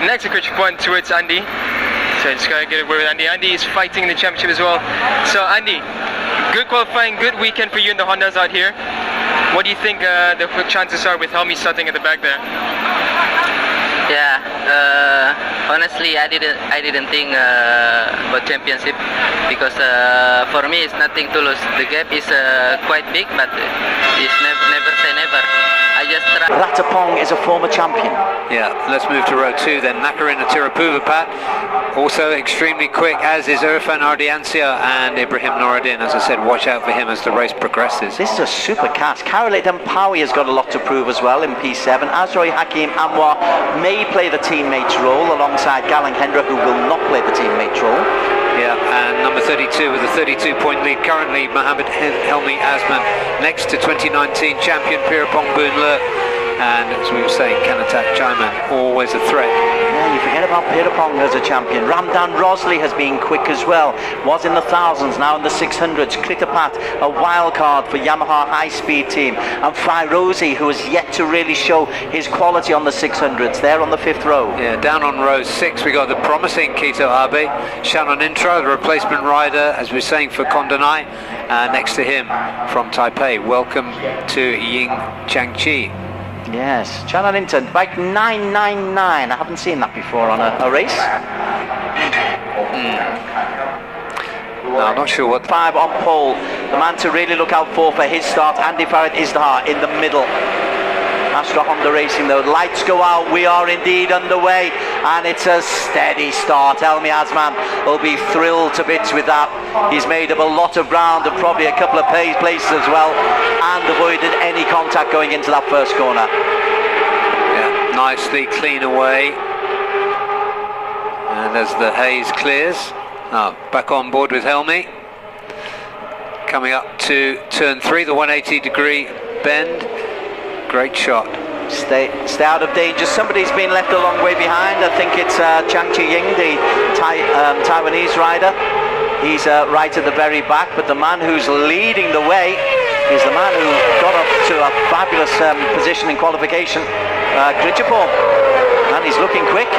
next to Krichpon towards Andi. So just gotta get a word with Andi. Andi is fighting in the championship as well. So Andi, good qualifying, good weekend for you and the Hondas out here. What do you think the chances are with Helmi starting at the back there? Yeah, honestly, I didn't think about championship because for me it's nothing to lose. The gap is quite big, but it's never say never. I just try. Ratapong is a former champion. Yeah, let's move to row 2 then. Nakarin Tiraphuvapat, also extremely quick, as is Irfan Ardiancia and Ibrahim Noureddin. As I said, watch out for him as the race progresses. This is a super cast. Karolit Mpawi has got a lot to prove as well in P7. Azroy Hakim Anwar may play the teammate's role alongside Galang Hendra, who will not play the teammate's role. Yeah, and number 32 with a 32-point lead currently, Mohammed Helmi Azman, next to 2019 champion Pirapong Boonler. And as we were saying, Kanatak Chaiman, always a threat. Yeah, you forget about Pirapong as a champion. Ramdan Rosley has been quick as well. Was in the thousands, now in the 600s. Kritapat, a wild card for Yamaha high-speed team. And Fairozi, who has yet to really show his quality on the 600s. There on the 5th row. Yeah, down on row 6, we got the promising Kito Abe. Shannon Intra, the replacement rider, as we were saying, for Kondonai. Next to him from Taipei, welcome to Ying Changqi. Yes, Channalinton, bike 999. I haven't seen that before on a race. No, I'm not sure what. 5 on pole. The man to really look out for his start, Andy Farid Izdahar in the middle. Astra Honda Racing though, lights go out, we are indeed underway, and it's a steady start. Helmi Azman will be thrilled to bits with that. He's made up a lot of ground and probably a couple of places as well, and avoided any contact going into that first corner. Yeah, nicely clean away. And as the haze clears, back on board with Helmi. Coming up to turn 3, the 180-degree bend. Great shot. Stay out of danger. Somebody's been left a long way behind. I think it's Chang Chi-ying, the Taiwanese rider. He's right at the very back, but the man who's leading the way is the man who got up to a fabulous position in qualification, Gritchapong. And he's looking quick.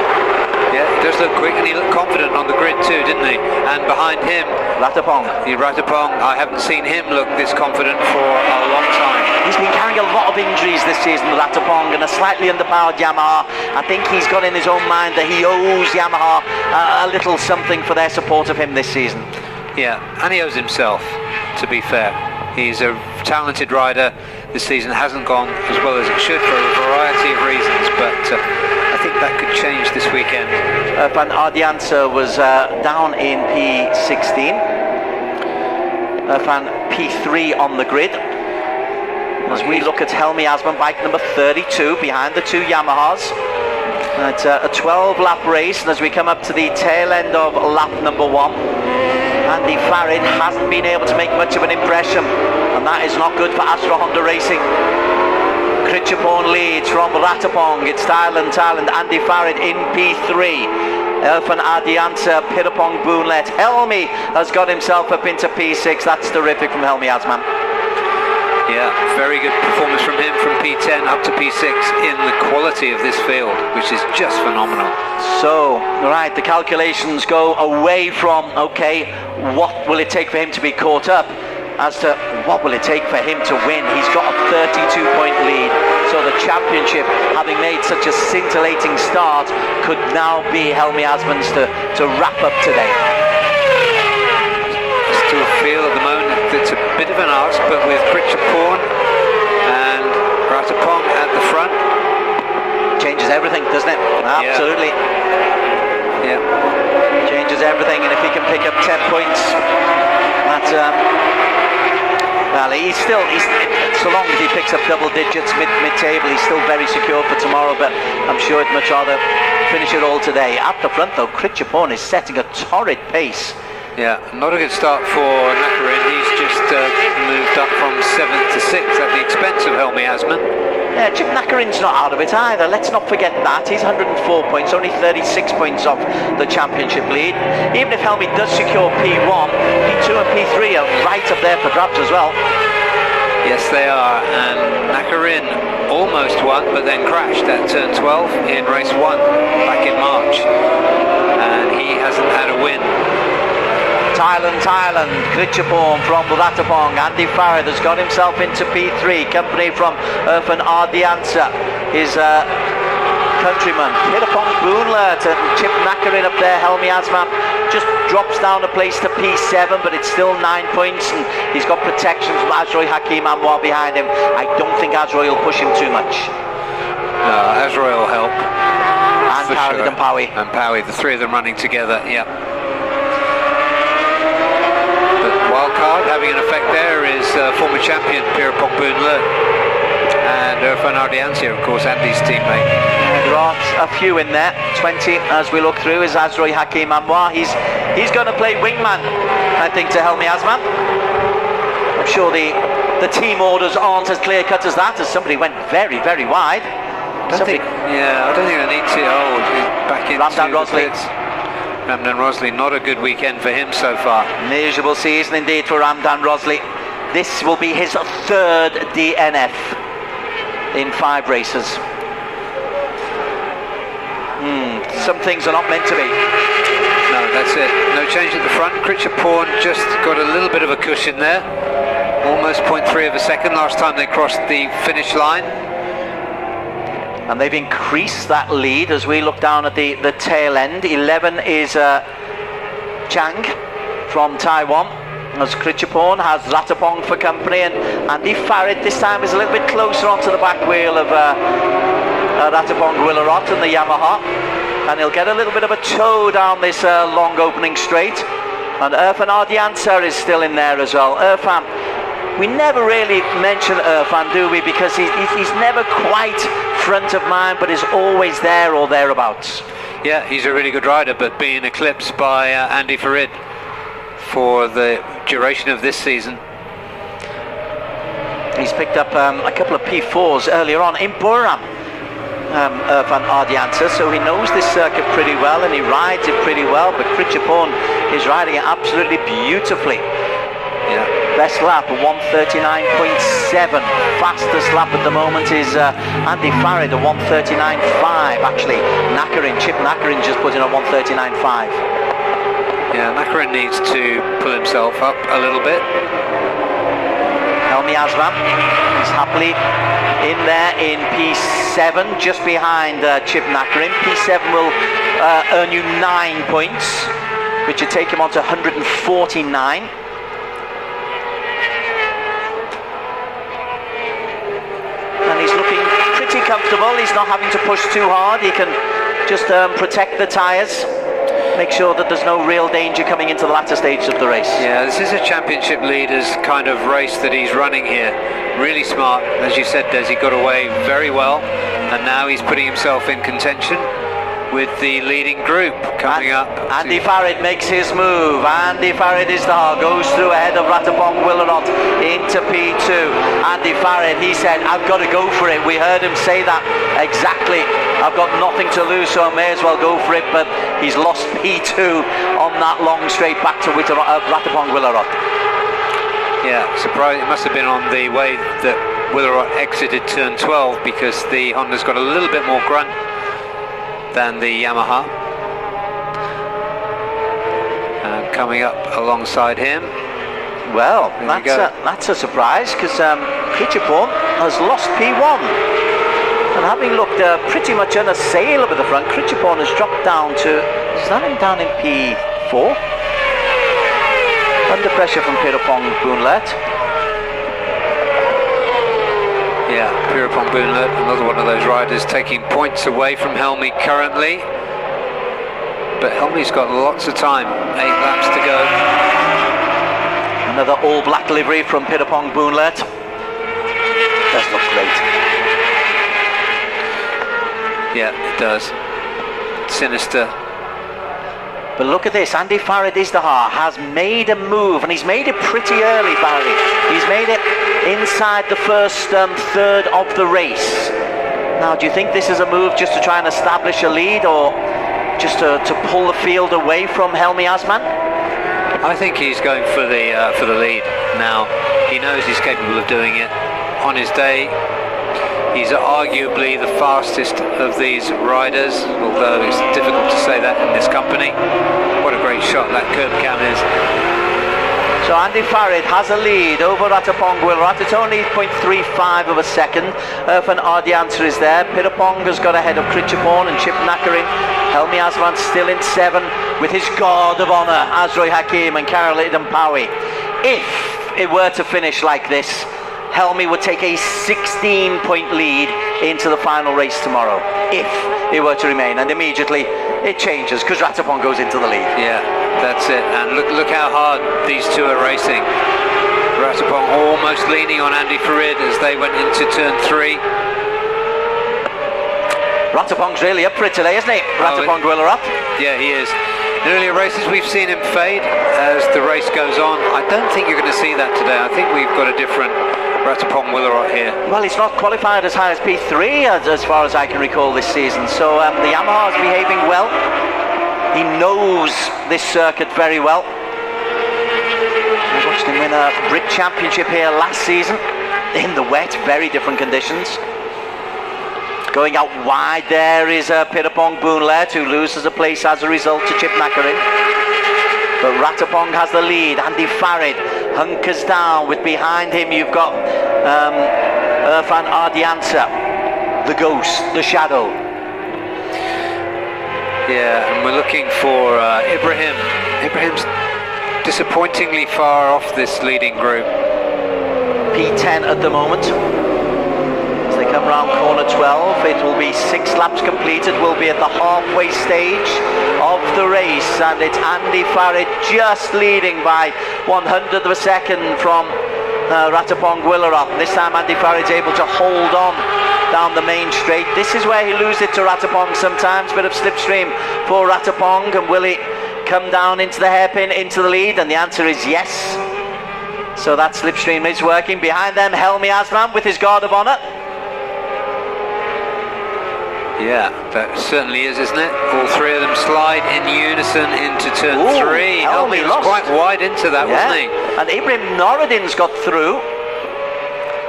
Yeah, he does look quick, and he looked confident on the grid too, didn't he? And behind him, Ratapong. Ratapong, I haven't seen him look this confident for a long time. He's been carrying a lot of injuries this season, Ratapong, and a slightly underpowered Yamaha. I think he's got in his own mind that he owes Yamaha a little something for their support of him this season. Yeah, and he owes himself, to be fair. He's a talented rider. This season hasn't gone as well as it should for a variety of reasons, but I think that could change this weekend. Van Ardianza was down in P16. Van P3 on the grid. As we look at Helmi Azman, bike number 32, behind the 2 Yamahas. It's a 12-lap race, and as we come up to the tail end of lap number 1, Andy Farid hasn't been able to make much of an impression, and that is not good for Astra Honda Racing. Krichapong leads from Ratapong. It's Thailand, Andy Farid in P3. Irfan Ardiancia, Pirapong Boonlet. Helmi has got himself up into P6. That's terrific from Helmi Azman. Yeah, very good performance from him from P10 up to P6 in the quality of this field, which is just phenomenal. So, right, the calculations go away from, okay, what will it take for him to be caught up, as to what will it take for him to win. He's got a 32-point lead, so the championship, having made such a scintillating start, could now be Helmi Azman's to wrap up today. Still feel at the moment it's a bit of an ask, but with Krichapong and Ratapong at the front, changes everything, doesn't it? Absolutely. Yeah. Changes everything, and if he can pick up 10 points, that's well, he's so long as he picks up double digits mid-table, he's still very secure for tomorrow, but I'm sure he'd much rather finish it all today. At the front though, Krichapong is setting a torrid pace. Yeah, not a good start for Nakarin. He's just moved up from 7th to 6th at the expense of Helmi Azman. Yeah, Chip Nakarin's not out of it either. Let's not forget that. He's 104 points, only 36 points off the championship lead. Even if Helmi does secure P1, P2 and P3 are right up there for grabs as well. Yes, they are. And Nakarin almost won, but then crashed at turn 12 in race 1 back in March. Thailand. Krichapong from Ratapong. Andy Farad has got himself into P3. Company from Irfan Ardiansa, his countryman. Pirapong Boonlert and Chip Nakarin up there. Helmi Asman just drops down a place to P7, but it's still 9 points, and he's got protection from Azroy Hakim Anwar behind him. I don't think Azroy will push him too much. No, Azroy will help. And Pawi and Pawi. And Pawi, the three of them running together, yeah. But wildcard having an effect there is former champion Pirapong Boonlert and Irfan Ardiansia, of course, Andy's teammate. There are a few in there. 20 as we look through is Azroy Hakim Anwar. He's going to play wingman, I think, to Helmi Asman. I'm sure the team orders aren't as clear cut as that, as somebody went very, very wide. I don't think they need to. Oh, back into Ramdan Rosley. Ramdan Rosley, not a good weekend for him so far. Miserable season indeed for Ramdan Rosley. This will be his third DNF in 5 races. Some things are not meant to be. No, that's it. No change at the front. Krichapong just got a little bit of a cushion there. Almost 0.3 of a second last time they crossed the finish line. And they've increased that lead as we look down at the tail end. 11 is Chang from Taiwan, as Krichapong has Ratapong for company, and Andy Farad this time is a little bit closer onto the back wheel of Ratapong Willerot and the Yamaha, and he'll get a little bit of a tow down this long opening straight. And Irfan Ardiansa is still in there as well. Irfan, we never really mention Irfan, do we? Because he's never quite front of mind, but is always there or thereabouts. Yeah, he's a really good rider, but being eclipsed by Andy Farad for the duration of this season. He's picked up a couple of P4s earlier on in Buram, Irfan Ardiansa, so he knows this circuit pretty well and he rides it pretty well, but Krichapong is riding it absolutely beautifully. Yeah. Best lap, 139.7. Fastest lap at the moment is Andy Farad, a 139.5. Actually, Chip Nakarin just put in a 139.5. Yeah, Nakarin needs to pull himself up a little bit. Helmi Asman is happily in there in P7, just behind Chip Nakarin. P7 will earn you 9 points, which would take him on to 149. And he's looking pretty comfortable. He's not having to push too hard. He can just protect the tyres, make sure that there's no real danger coming into the latter stages of the race. Yeah, this is a championship leaders kind of race that he's running here. Really smart, as you said, Des. He got away very well, and now he's putting himself in contention with the leading group coming up. Andy Farad makes his move. Andy Farad is the goes through ahead of Ratapong Willerot into P2. Andy Farad, he said, I've got to go for it. We heard him say that exactly. I've got nothing to lose, so I may as well go for it. But he's lost P2 on that long straight back to Ratapong Willerot. Yeah, surprised. It must have been on the way that Willerot exited turn 12, because the Honda's got a little bit more grunt than the Yamaha. And coming up alongside him. Well, that's a surprise, because Krichapong has lost P1. And having looked pretty much unassailable at the front, Krichapong has dropped down to, is that him down in P4? Under pressure from Pirapong Boonlert. Yeah, Pirapong Boonlert, another one of those riders taking points away from Helmi currently. But Helmi's got lots of time, 8 laps to go. Another all-black livery from Pirapong Boonlert. Does look great. Yeah, it does. Sinister. But look at this, Andy Farad has made a move, and he's made it pretty early, Barry. He's made it inside the first third of the race. Now, do you think this is a move just to try and establish a lead, or just to pull the field away from Helmi Asman? I think he's going for the lead now. He knows he's capable of doing it. On his day, he's arguably the fastest of these riders, although it's difficult to say that in this company. What a great shot that curb cam is. So Andy Farid has a lead over Ratapong Wilrat. It's only 0.35 of a second. Irfan Ardiansa is there. Pirapong has got ahead of Critchapon and Chip Nakarin. Helmi Asman still in 7 with his guard of honour, Azroy Hakim and Karol Idampawi. If it were to finish like this, Helmi would take a 16-point lead into the final race tomorrow, if it were to remain, and immediately it changes because Ratapong goes into the lead. Yeah, that's it. And look how hard these two are racing. Ratapong almost leaning on Andy Farid as they went into turn 3. Ratapong's really up for it today, isn't he? Ratapong Gwiller up. Yeah, he is. In earlier races we've seen him fade as the race goes on. I don't think you're going to see that today. I think we've got a different Ratapong Willerot here. Well, he's not qualified as high as P3 as far as I can recall this season, so the Yamaha is behaving well. He knows this circuit very well. I watched him win a Brit Championship here last season in the wet, very different conditions. Going out wide there is Pirapong Boonlet, who loses a place as a result to Chip Nakarin. But Ratapong has the lead. Andy Farid hunkers down with behind him you've got Irfan Ardiansa, the ghost, the shadow. Yeah, and we're looking for Ibrahim. Ibrahim's disappointingly far off this leading group. P10 at the moment. As they come round corner 12, it will be 6 laps completed. We'll be at the halfway stage of the race, and it's Andy Farid just leading by 100th of a second from Ratapong Gwillerot. This time Andy Farid's able to hold on down the main straight. This is where he loses it to Ratapong sometimes. Bit of slipstream for Ratapong, and will he come down into the hairpin, into the lead? And the answer is yes. So that slipstream is working. Behind them, Helmi Asman with his guard of honour. Yeah, that certainly is, isn't it? All 3 of them slide in unison into turn 3. Helmi was quite wide into that, wasn't he? And Ibrahim Noruddin's got through,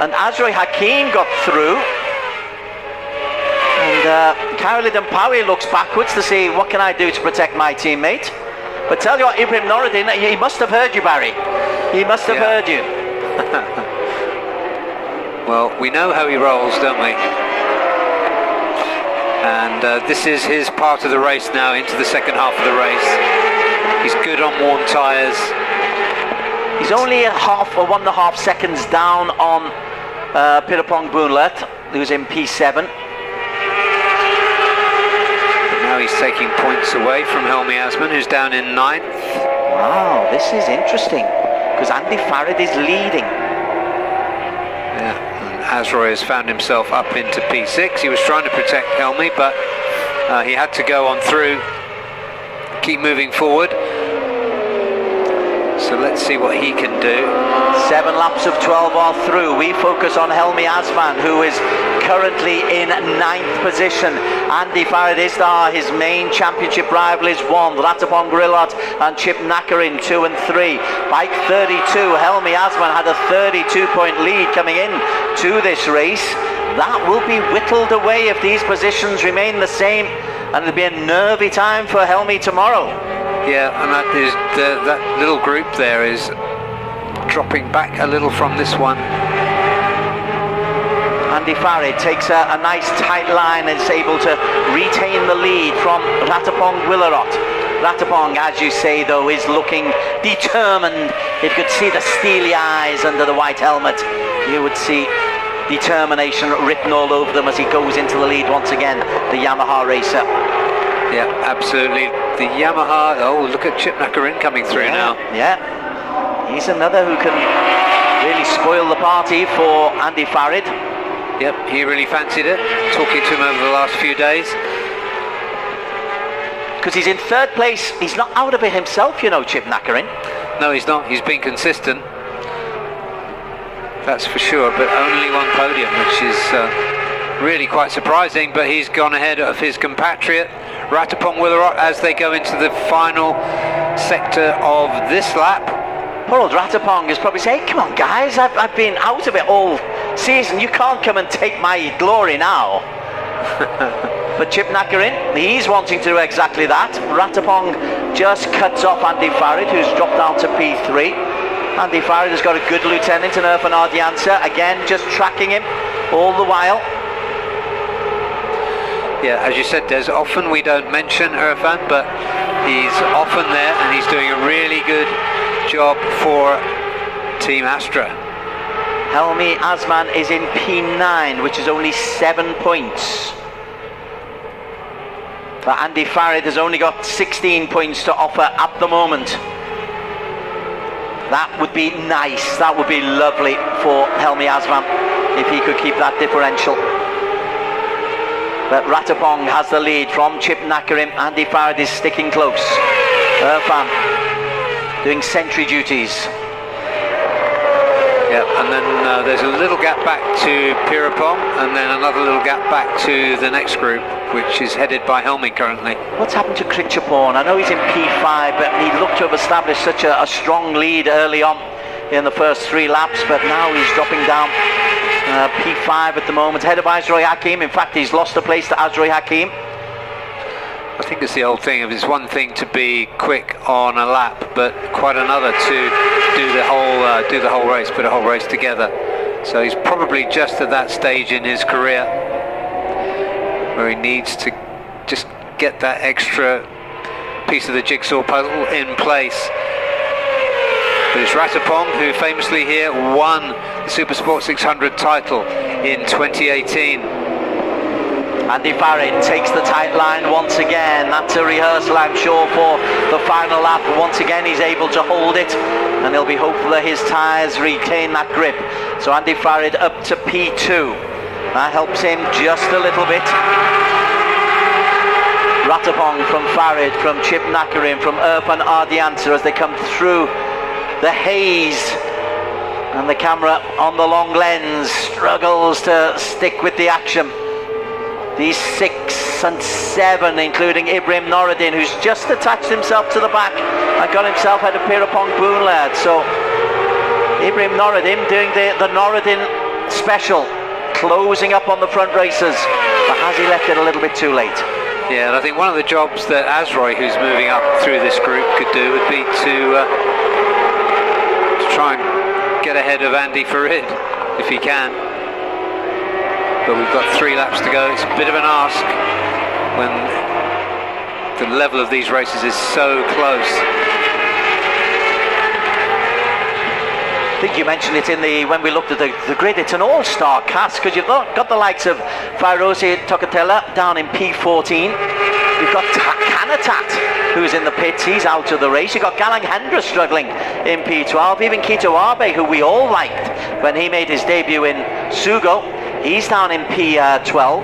and Azroy Hakim got through, and Karol Idampawi looks backwards to see what can I do to protect my teammate. But tell you what, Ibrahim Noruddin, he must have heard you, Barry. He must have heard you. Well, we know how he rolls, don't we? And this is his part of the race now, into the second half of the race. He's good on warm tyres. He's only a half or 1.5 seconds down on Pirapong Boonlet, who's in P7. But now he's taking points away from Helmi Asman, who's down in 9th. Wow, this is interesting, because Andy Farid is leading. Yeah. Azroy has found himself up into P6. He was trying to protect Helmi, but he had to go on through, keep moving forward. So let's see what he can do. 7 laps of 12 are through. We focus on Helmi Asman, who is currently in 9th position. Andy Farid Isdar, his main championship rival, is 1. Ratapong Gwillerot and Chip Nakarin 2 and 3. Bike 32, Helmi Asman had a 32-point lead coming in to this race. That will be whittled away if these positions remain the same, and it'll be a nervy time for Helmi tomorrow. Yeah, and that is that little group there is dropping back a little from this one. Andy Farid takes a nice tight line and is able to retain the lead from Ratapong Gwillerot. Ratapong, as you say, though, is looking determined. If you could see the steely eyes under the white helmet, you would see determination written all over them as he goes into the lead once again, the Yamaha racer. Yeah, absolutely. The Yamaha, oh, look at Chip Nakarin coming through now. Yeah, he's another who can really spoil the party for Andy Farid. Yep, he really fancied it, talking to him over the last few days. Because he's in 3rd place, he's not out of it himself, you know, Chip Nakarin. No, he's not, he's been consistent. That's for sure, but only 1 podium, which is really quite surprising, but he's gone ahead of his compatriot Ratapong Gwillerot as they go into the final sector of this lap. Poor old Ratapong is probably saying, come on guys, I've been out of it all season, you can't come and take my glory now. But Chip Nakarin, he's wanting to do exactly that. Ratapong just cuts off Andy Farid, who's dropped down to P3. Andi Farid has got a good lieutenant in Irfan Ardiansa, again just tracking him all the while. Yeah, as you said, Des, often we don't mention Irfan, but he's often there and he's doing a really good job for Team Astra. Helmi Asman is in P9, which is only 7 points. But Andi Farid has only got 16 points to offer at the moment. That would be nice, that would be lovely for Helmi Asman if he could keep that differential. But Ratapong has the lead from Chip Nakarim. Andi Farid is sticking close. Irfan doing sentry duties. Yeah, and then there's a little gap back to Pirapong, and then another little gap back to the next group, which is headed by Helmi currently. What's happened to Kritchapon? I know he's in P5, but he looked to have established such a strong lead early on in the first 3 laps, but now he's dropping down. P5 at the moment, headed by Azroy Hakim. In fact, he's lost a place to Azroy Hakim. I think it's the old thing of it's one thing to be quick on a lap, but quite another to do the whole race, put a whole race together. So he's probably just at that stage in his career where he needs to just get that extra piece of the jigsaw puzzle in place. But it's Ratapong, who famously here won the Supersport 600 title in 2018. Andi Farid takes the tight line once again. That's a rehearsal, I'm sure, for the final lap. Once again, he's able to hold it, and he'll be hopeful that his tyres retain that grip. So Andi Farid up to P2. That helps him just a little bit. Ratapong from Farid, from Chip Nakarim, from Irfan Ardiansa as they come through the haze, and the camera on the long lens struggles to stick with the action. These 6 and 7, including Ibrahim Noruddin, who's just attached himself to the back and got himself out of Pirapong Boonlad. So Ibrahim Noruddin doing the Noruddin special, closing up on the front racers, but has he left it a little bit too late? Yeah, and I think one of the jobs that Azroy, who's moving up through this group, could do would be to try and get ahead of Andi Farid if he can. But we've got 3 laps to go. It's a bit of an ask when the level of these races is so close. I think you mentioned it when we looked at the grid. It's an all-star cast, because you've got the likes of Fairozi Tokatela down in P14. You've got Kanatat, who's in the pits. He's out of the race. You've got Galang Hendra struggling in P12. Even Kito Abe, who we all liked when he made his debut in Sugo, he's down in P12.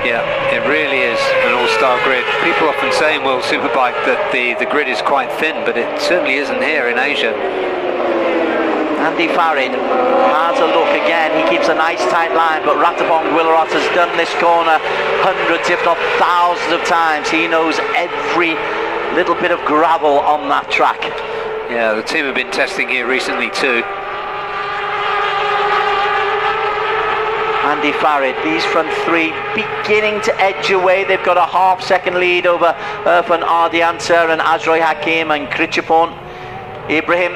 Yeah, it really is an all-star grid. People often say in World Superbike that the grid is quite thin, but it certainly isn't here in Asia. Andi Farid has a look again. He keeps a nice tight line, but Ratapong Guillerotte has done this corner hundreds, if not thousands of times. He knows every little bit of gravel on that track. Yeah, the team have been testing here recently too. Andi Farid, these front 3 beginning to edge away. They've got a half-second lead over Irfan Ardiansa and Azroy Hakim and Kritchapon. Ibrahim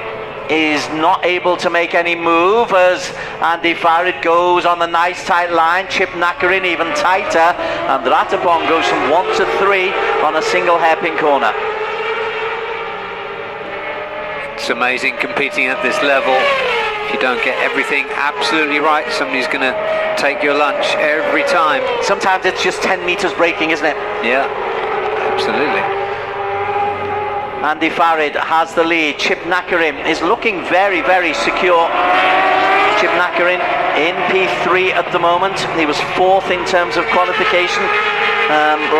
is not able to make any move as Andi Farid goes on the nice tight line. Chip Nakarin even tighter, and Ratapong goes from 1 to 3 on a single hairpin corner. It's amazing competing at this level. If you don't get everything absolutely right, somebody's going to take your lunch every time. Sometimes it's just 10 meters braking, isn't it? Yeah, absolutely. Andi Farid has the lead. Chip Nakarim is looking very, very secure. Chip Nakarim in P3 at the moment. He was 4th in terms of qualification.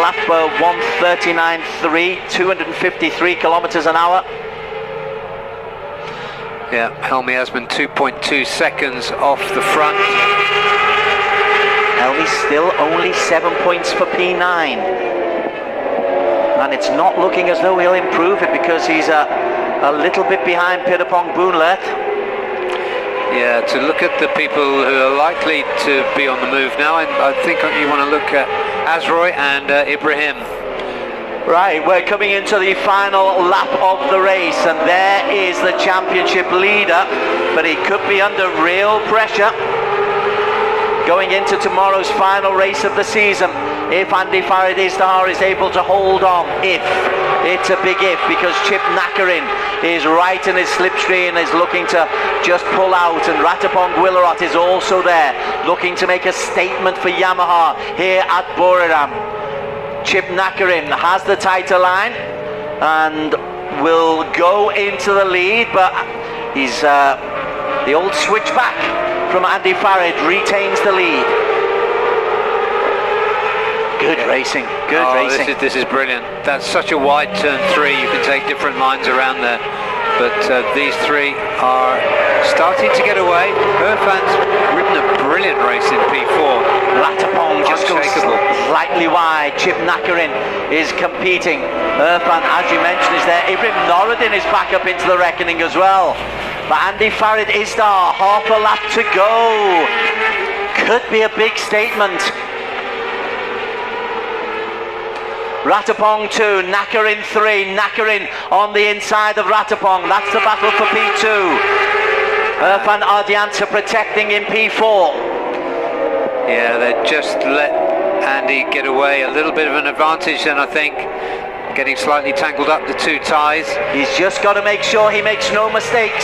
Lap 1:39.3, 253 kilometers an hour. Yeah, Helmi Asman 2.2 seconds off the front. Helmi still only 7 points for P9. And it's not looking as though he'll improve it, because he's a little bit behind Pirapong Boonlert. Yeah, to look at the people who are likely to be on the move now, I think you want to look at Azroy and Ibrahim. Right, we're coming into the final lap of the race, and there is the championship leader, but he could be under real pressure going into tomorrow's final race of the season. If Andi Gilang is able to hold on, it's a big if, because Chip Nakarin is right in his slipstream and is looking to just pull out, and Ratapong Willarot is also there, looking to make a statement for Yamaha here at Buriram. Chip Nakarin has the tighter line and will go into the lead, but he's the old switchback from Andi Farid retains the lead. Good racing, good racing. This is brilliant. That's such a wide turn 3. You can take different lines around there, but these three are starting to get away. Irfan's ridden a brilliant race in P4. Ratapong just goes slightly wide. Chip Nakarin is competing. Irfan, as you mentioned, is there. Ibrahim Noruddin is back up into the reckoning as well. But Andi Farid Isdar, half a lap to go. Could be a big statement. Ratapong 2, Nakarin 3, Nakarin on the inside of Ratapong. That's the battle for P2. Irfan Ardianta protecting in P4. Yeah, they just let Andy get away a little bit of an advantage, and I think getting slightly tangled up the two ties. He's just got to make sure he makes no mistakes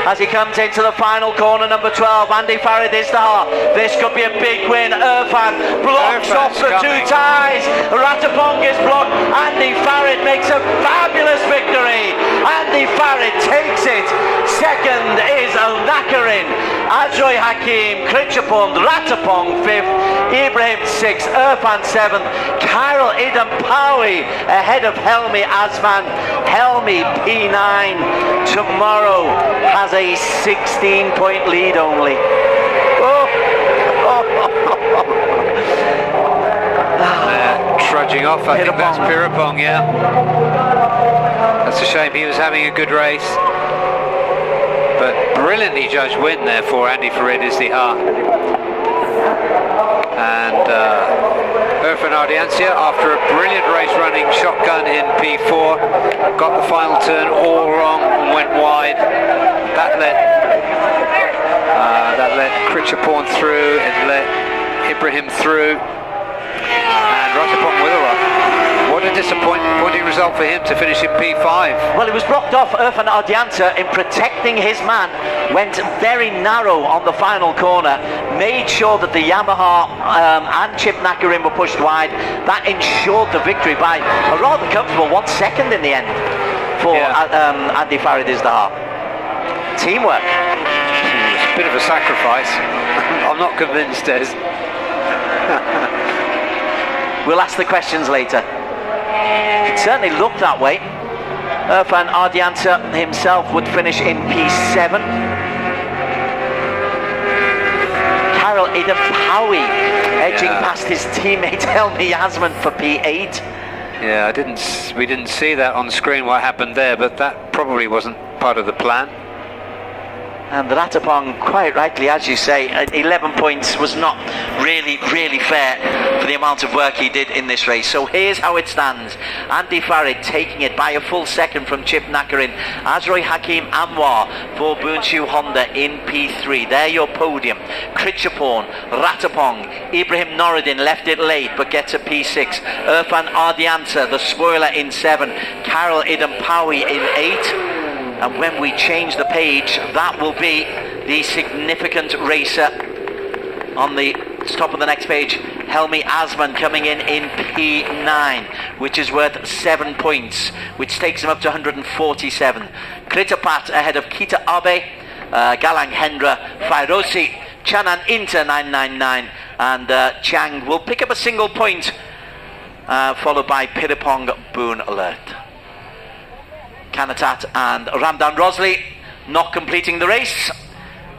as he comes into the final corner, number 12, Andi Farid Isdar. This could be a big win. Irfan blocks off the two ties. Ratapong is blocked. Andi Farid makes a fabulous victory. Andi Farid takes it. Second is Nakarin. Azroy Hakim, Kritchapong, Ratapong 5th, Ibrahim 6th, Irfan 7th, Kyril Idam Pawi ahead of Helmi Azman. Helmi P9 tomorrow has a 16-point lead only. Trudging off, I think that's Pirapong, yeah. That's a shame, he was having a good race. But brilliantly judged win there for Andi Farid Isdihar. And Irfan Ardiancia, after a brilliant race running shotgun in P4, got the final turn all wrong and went wide. That let Kritchapong through, it let Ibrahim through, and Ratapong Willarot. What a disappointing result for him to finish in P5. Well, it was blocked off. Irfan Ardianta, in protecting his man, went very narrow on the final corner, made sure that the Yamaha and Chip Nakarin were pushed wide. That ensured the victory by a rather comfortable 1 second in the end for Andi Farid Isdar. Teamwork. It's a bit of a sacrifice. I'm not convinced, Des. We'll ask the questions later. It certainly looked that way. Irfan Ardianta himself would finish in P7. Kyril Idam Pawi edging past his teammate Helmi Yasman for P8. Yeah, we didn't see that on screen what happened there, but that probably wasn't part of the plan. And Ratapong, quite rightly, as you say, 11 points was not really fair for the amount of work he did in this race. So here's how it stands. Andi Farid taking it by a full second from Chip Nakarin. Azroy Hakim Anwar for Bunshu Honda in P3. They're your podium. Kritchapong, Ratapong, Ibrahim Noruddin left it late but gets a P6. Irfan Ardianta, the spoiler, in 7. Kyril Idam Pawi in 8. And when we change the page, that will be the significant racer on the top of the next page. Helmi Azman coming in P9, which is worth 7 points, which takes him up to 147. Kritapat ahead of Kita Abe, Galang Hendra, Fairosi, Chanan Inter 999, and Chang will pick up a single point, followed by Pirapong Boon Alert. Kanatat and Ramdan Rosley not completing the race,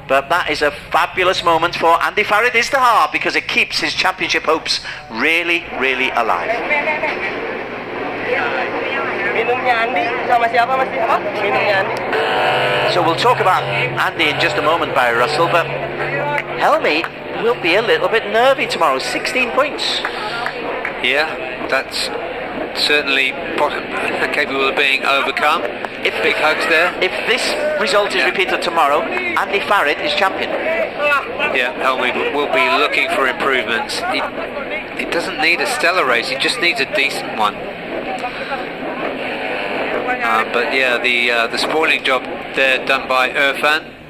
but that is a fabulous moment for Andi Farid Isdihar because it keeps his championship hopes really alive. So we'll talk about Andy in just a moment, Barry Russell, but Helmi will be a little bit nervy tomorrow. 16 points. Yeah, that's certainly capable of being overcome. Big hugs there. If this result is repeated tomorrow, Andy Farid is champion. Yeah, Helmy will be looking for improvements. He doesn't need a stellar race, he just needs a decent one. But yeah, the spoiling job there done by Irfan.